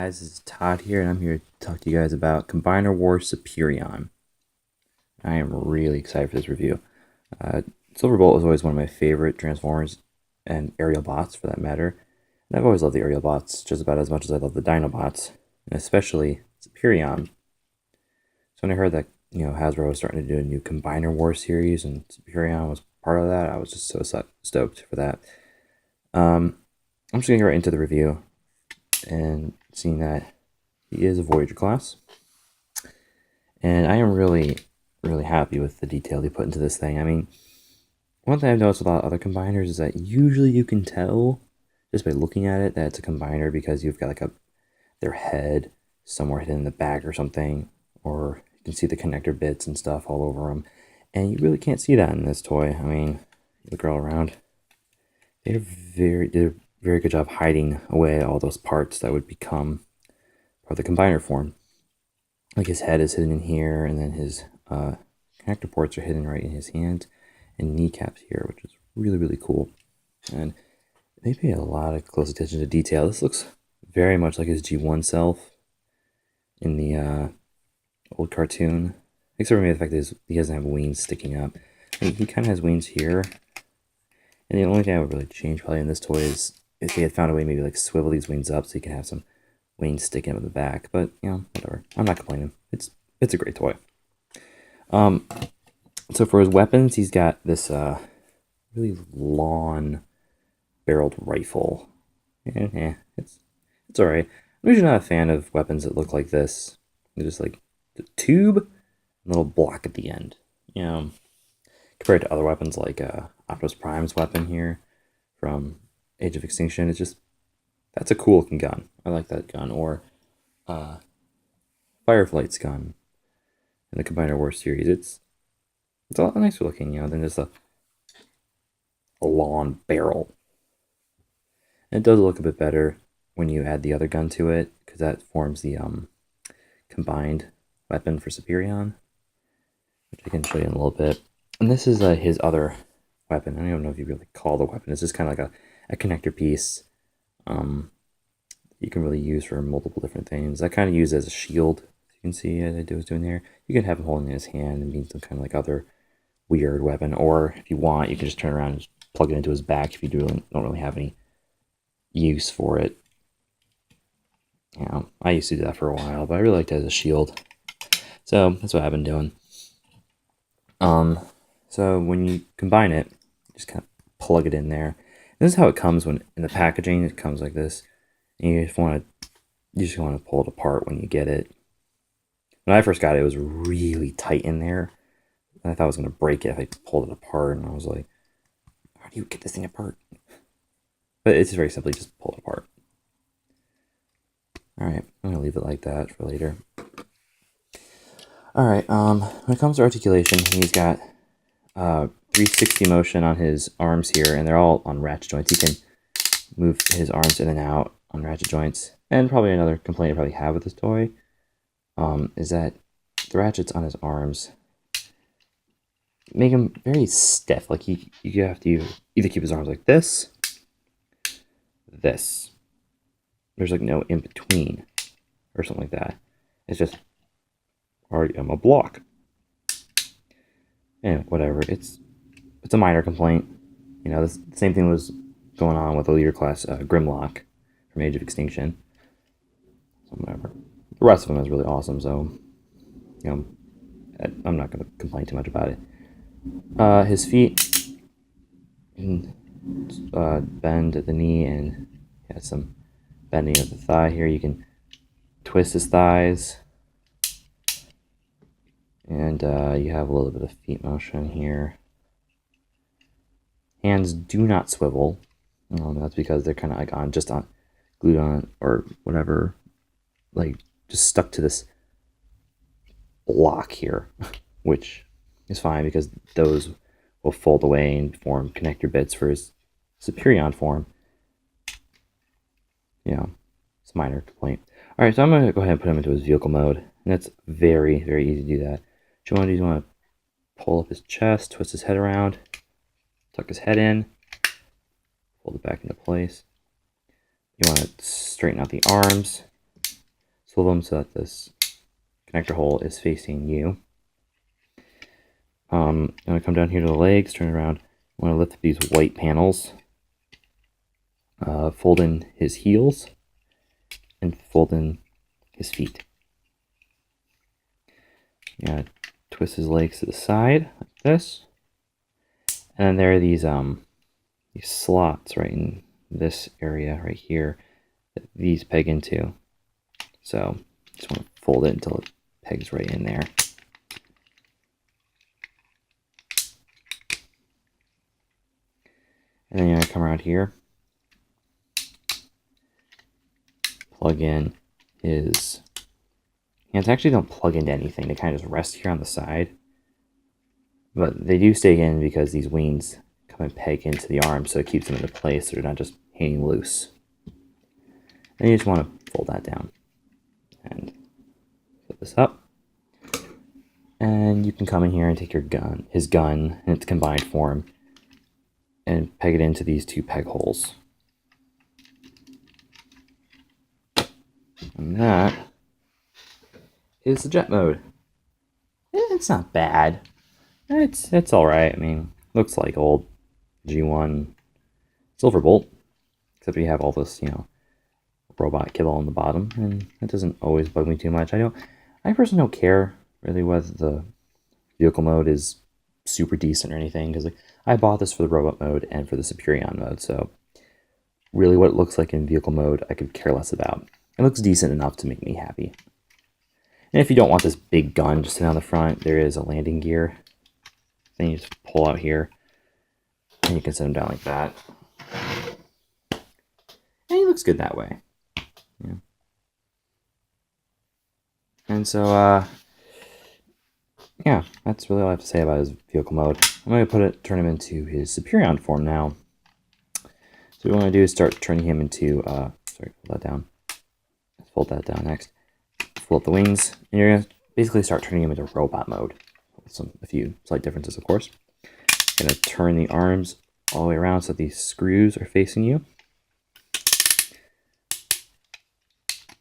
Guys, this is Todd here, and I'm here to talk to you guys about Combiner Wars Superion. I am really excited for this review. Silverbolt was always one of my favorite Transformers and aerial bots, for that matter. And I've always loved the aerial bots just about as much as I love the Dinobots, and especially Superion. So when I heard that Hasbro was starting to do a new Combiner Wars series, and Superion was part of that, I was just so stoked for that. I'm just gonna get right into the review, and seeing that he is a Voyager class. And I am really happy with the detail they put into this thing. I mean, one thing I've noticed with a lot of other combiners is that usually you can tell just by looking at it that it's a combiner because you've got like their head somewhere hidden in the back or something, or you can see the connector bits and stuff all over them. And you really can't see that in this toy. I mean, look all around. They did a very good job hiding away all those parts that would become part of the combiner form. Like his head is hidden in here, and then his connector ports are hidden right in his hand and kneecaps here, which is really cool. And they pay a lot of close attention to detail. This looks very much like his G1 self in the old cartoon, except for maybe the fact that he doesn't have wings sticking up. He kind of has wings here. And the only thing I would really change probably in this toy is if they had found a way maybe like swivel these wings up so you can have some wings sticking up in the back. But, whatever. I'm not complaining. It's a great toy. So for his weapons, he's got this really long barreled rifle. It's alright. I'm usually not a fan of weapons that look like this. They're just like the tube and a little block at the end. Compared to other weapons like Optimus Prime's weapon here from Age of Extinction, that's a cool looking gun. I like that gun. Or Fireflight's gun in the Combiner Wars series. It's a lot nicer looking, than just a long barrel. And it does look a bit better when you add the other gun to it, because that forms the combined weapon for Superion, which I can show you in a little bit. And this is his other weapon. I don't even know if you really call it a weapon. It's just kind of like a connector piece. You can really use for multiple different things. I kind of use it as a shield, as you can see as I was doing there. You can have him holding it in his hand and being some kind of like other weird weapon. Or if you want, you can just turn around and plug it into his back if you don't really have any use for it. I used to do that for a while, but I really liked it as a shield. So that's what I've been doing. So when you combine it, just kind of plug it in there. This is how it comes when in the packaging. It comes like this, and you just want to pull it apart when you get it. When I first got it, it was really tight in there. I thought I was going to break it if I pulled it apart, and I was like, "How do you get this thing apart?" But it's very simply just pull it apart. All right, I'm going to leave it like that for later. All right, when it comes to articulation, he's got 360 motion on his arms here, and they're all on ratchet joints. He can move his arms in and out on ratchet joints. And probably another complaint I probably have with this toy is that the ratchets on his arms make him very stiff. Like you have to either keep his arms like this. There's like no in between or something like that. It's just already I'm a block. And whatever, it's a minor complaint. The same thing was going on with the leader class Grimlock from Age of Extinction. So whatever. The rest of them is really awesome, so I'm not going to complain too much about it. His feet can bend at the knee, and he has some bending of the thigh here. You can twist his thighs. And you have a little bit of feet motion here. Hands do not swivel. That's because they're kind of like glued on, or whatever, like just stuck to this block here, which is fine because those will fold away and form connector bits for his Superion form. It's a minor complaint. All right, so I'm going to go ahead and put him into his vehicle mode, and that's very easy to do that. What you want to pull up his chest, twist his head around, tuck his head in, fold it back into place. You want to straighten out the arms, swivel them so that this connector hole is facing you. I'm going to come down here to the legs, turn around. I want to lift these white panels, fold in his heels, and fold in his feet. Yeah, twist his legs to the side like this, and then there are these slots right in this area right here that these peg into. So just want to fold it until it pegs right in there. And then you're going to come around here, plug in his hands. Actually don't plug into anything. They kind of just rest here on the side. But they do stay in because these wings come and peg into the arm, so it keeps them into place so they're not just hanging loose. And you just want to fold that down and flip this up. And you can come in here and take his gun in its combined form, and peg it into these two peg holes. And that is the jet mode. It's not bad. It's all right. I mean, looks like old G1 Silverbolt, except you have all this, robot kibble on the bottom, and it doesn't always bug me too much. I personally don't care really whether the vehicle mode is super decent or anything, because I bought this for the robot mode and for the Superion mode, so really what it looks like in vehicle mode I could care less about. It looks decent enough to make me happy. And if you don't want this big gun just sitting on the front, there is a landing gear. Then you just pull out here, and you can set him down like that. And he looks good that way. Yeah. And so, yeah, that's really all I have to say about his vehicle mode. I'm going to turn him into his Superion form now. So what we want to do is start turning him into, sorry, fold that down. Fold that down next. Fold up the wings, and you're going to basically start turning him into robot mode. With a few slight differences, of course. Going to turn the arms all the way around so that these screws are facing you.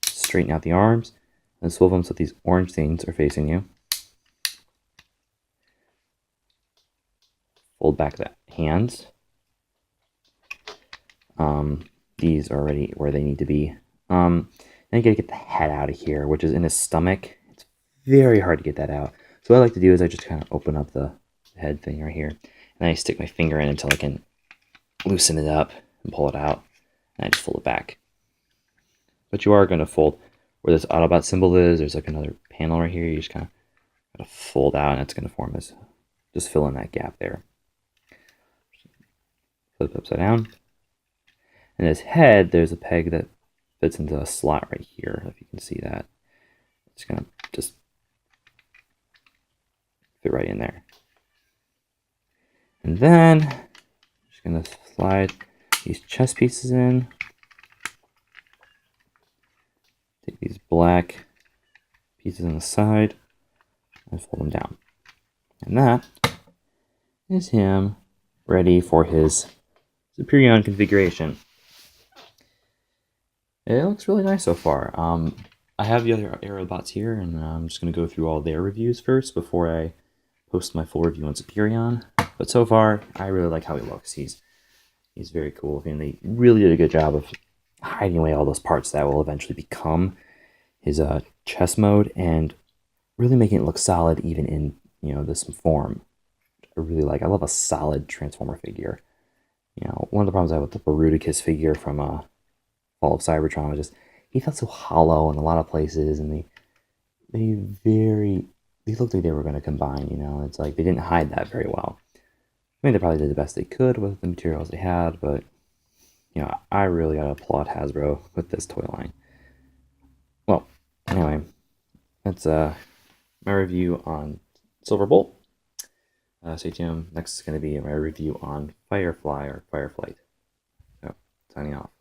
Straighten out the arms, and swivel them so that these orange things are facing you. Fold back the hands. These are already where they need to be. Then you gotta get the head out of here, which is in his stomach. It's very hard to get that out. So what I like to do is I just kind of open up the head thing right here, and I stick my finger in until I can loosen it up and pull it out, and I just fold it back. But you are going to fold where this Autobot symbol is. There's like another panel right here. You just kind of gotta fold out, and it's going to form this. Just fill in that gap there. Flip it upside down. And his head, there's a peg that fits into a slot right here, if you can see that. It's going to just fit right in there. And then, I'm just going to slide these chest pieces in. Take these black pieces on the side and fold them down. And that is him ready for his Superion configuration. It looks really nice so far. I have the other Aerobots here, and I'm just going to go through all their reviews first before I post my full review on Superion. But so far, I really like how he looks. He's very cool, and they really did a good job of hiding away all those parts that will eventually become his chess mode, and really making it look solid even in this form. I really like. I love a solid Transformer figure. One of the problems I have with the Barudicus figure from Fall of Cybertron was just he felt so hollow in a lot of places, and they looked like they were going to combine. It's like they didn't hide that very well. I mean, they probably did the best they could with the materials they had, but I really gotta applaud Hasbro with this toy line. Well, anyway, that's my review on Silverbolt. Stay tuned. Next is going to be my review on Firefly or Fireflight. So, signing off.